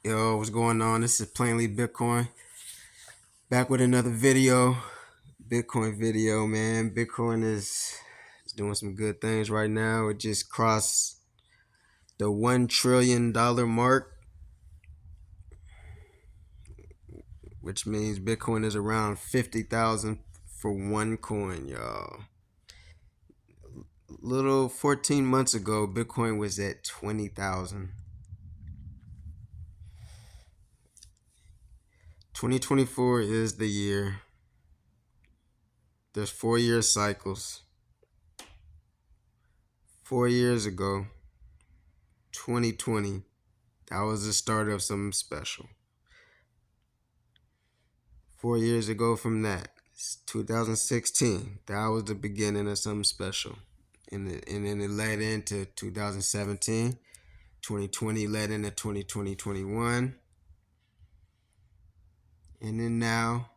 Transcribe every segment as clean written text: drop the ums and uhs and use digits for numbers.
Yo, what's going on? This is Plainly Bitcoin. Back with another video. Bitcoin video, man. Bitcoin is doing some good things right now. It just crossed the $1 trillion mark, which means Bitcoin is around 50,000 for one coin, y'all. Little 14 months ago, Bitcoin was at 20,000. 2024 is the year. There's 4-year cycles. 4 years ago, 2020, that was the start of something special. 4 years ago from that, 2016, that was the beginning of something special. And then it led into 2017, 2020 led into 2020, 21. And then now,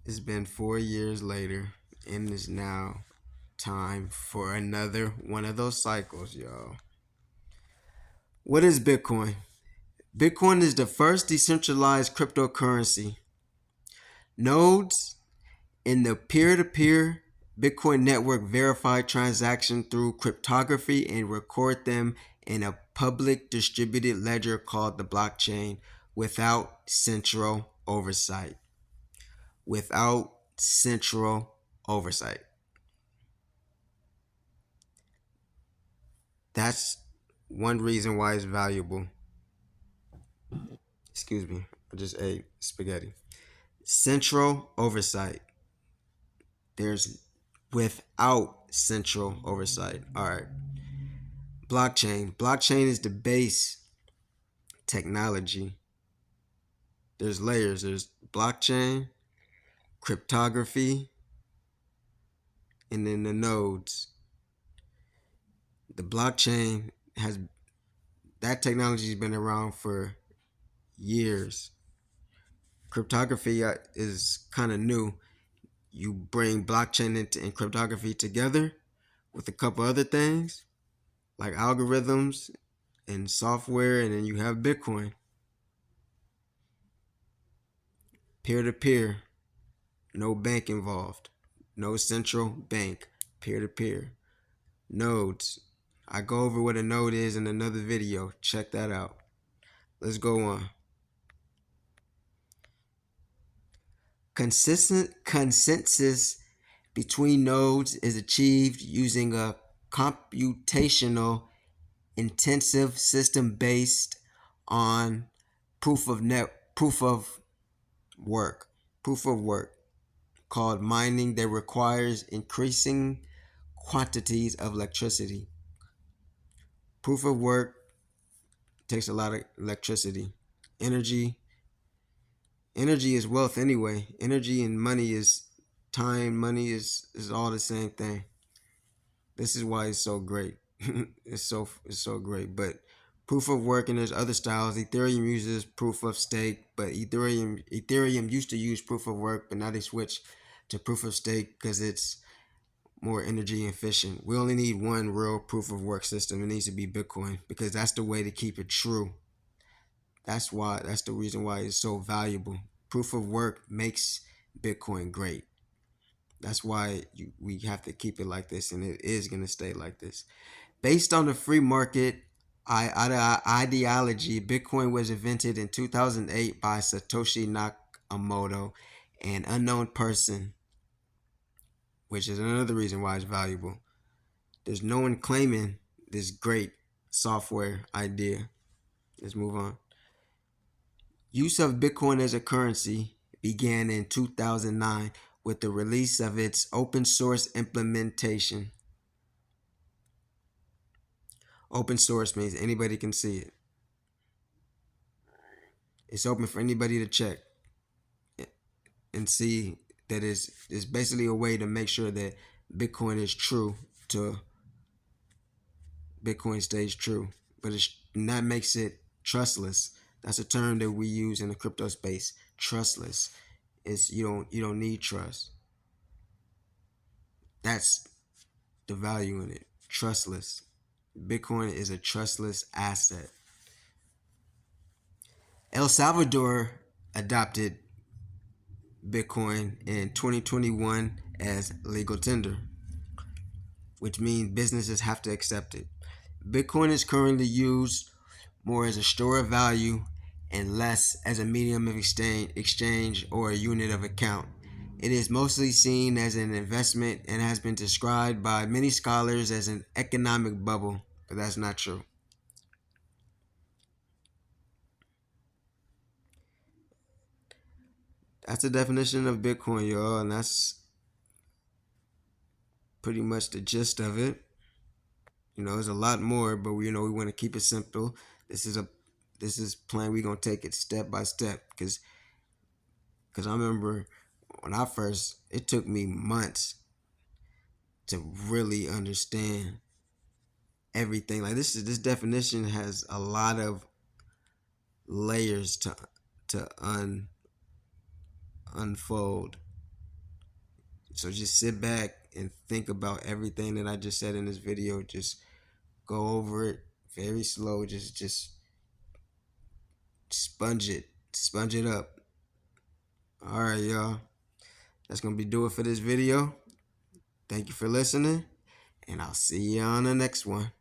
it's been 4 years later, and it's now time for another one of those cycles, y'all. What is Bitcoin? Bitcoin is the first decentralized cryptocurrency. Nodes in the peer-to-peer Bitcoin network verify transactions through cryptography and record them in a public distributed ledger called the blockchain without central oversight. Without central oversight. That's one reason why it's valuable. Excuse me, I just ate spaghetti. Central oversight. There's without central oversight. All right. Blockchain. Blockchain is the base technology. There's layers. There's blockchain, cryptography, and then the nodes. The blockchain has that technology has been around for years. Cryptography is kind of new. You bring blockchain and cryptography together with a couple other things like algorithms and software, and then you have Bitcoin. Peer to peer, no bank involved, no central bank, peer to peer. Nodes. I go over what a node is in another video. Check that out. Let's go on. Consensus between nodes is achieved using a computational intensive system based on proof of work. Proof of work called mining that requires increasing quantities of electricity. Proof of work takes a lot of electricity. Energy is wealth anyway. Energy and money is time. Money is all the same thing. This is why it's so great. it's so great. But proof of work, and there's other styles. Ethereum uses proof of stake, but Ethereum used to use proof of work, but now they switch to proof of stake because it's more energy efficient. We only need one real proof of work system. It needs to be Bitcoin because that's the way to keep it true. That's the reason why it's so valuable. Proof of work makes Bitcoin great. That's why we have to keep it like this, and it is going to stay like this. Based on the free market ideology, Bitcoin was invented in 2008 by Satoshi Nakamoto, an unknown person, which is another reason why it's valuable. There's no one claiming this great software idea. Let's move on. Use of Bitcoin as a currency began in 2009 with the release of its open source implementation. Open source means anybody can see it. It's open for anybody to check and see that it's basically a way to make sure that Bitcoin is true to Bitcoin stays true. But that makes it trustless. That's a term that we use in the crypto space. Trustless. It's you don't need trust. That's the value in it. Trustless. Bitcoin is a trustless asset. El Salvador adopted Bitcoin in 2021 as legal tender, which means businesses have to accept it. Bitcoin is currently used more as a store of value and less as a medium of exchange or a unit of account. It is mostly seen as an investment and has been described by many scholars as an economic bubble, but that's not true. That's the definition of Bitcoin, y'all, and that's pretty much the gist of it. There's a lot more, but we want to keep it simple. This is a this is plan. We're gonna take it step by step, because I remember when I first, it took me months to really understand everything. Like this definition has a lot of layers to unfold. So just sit back and think about everything that I just said in this video. Just go over it very slow. Just sponge it up. All right, y'all. That's gonna be do it for this video. Thank you for listening, and I'll see you on the next one.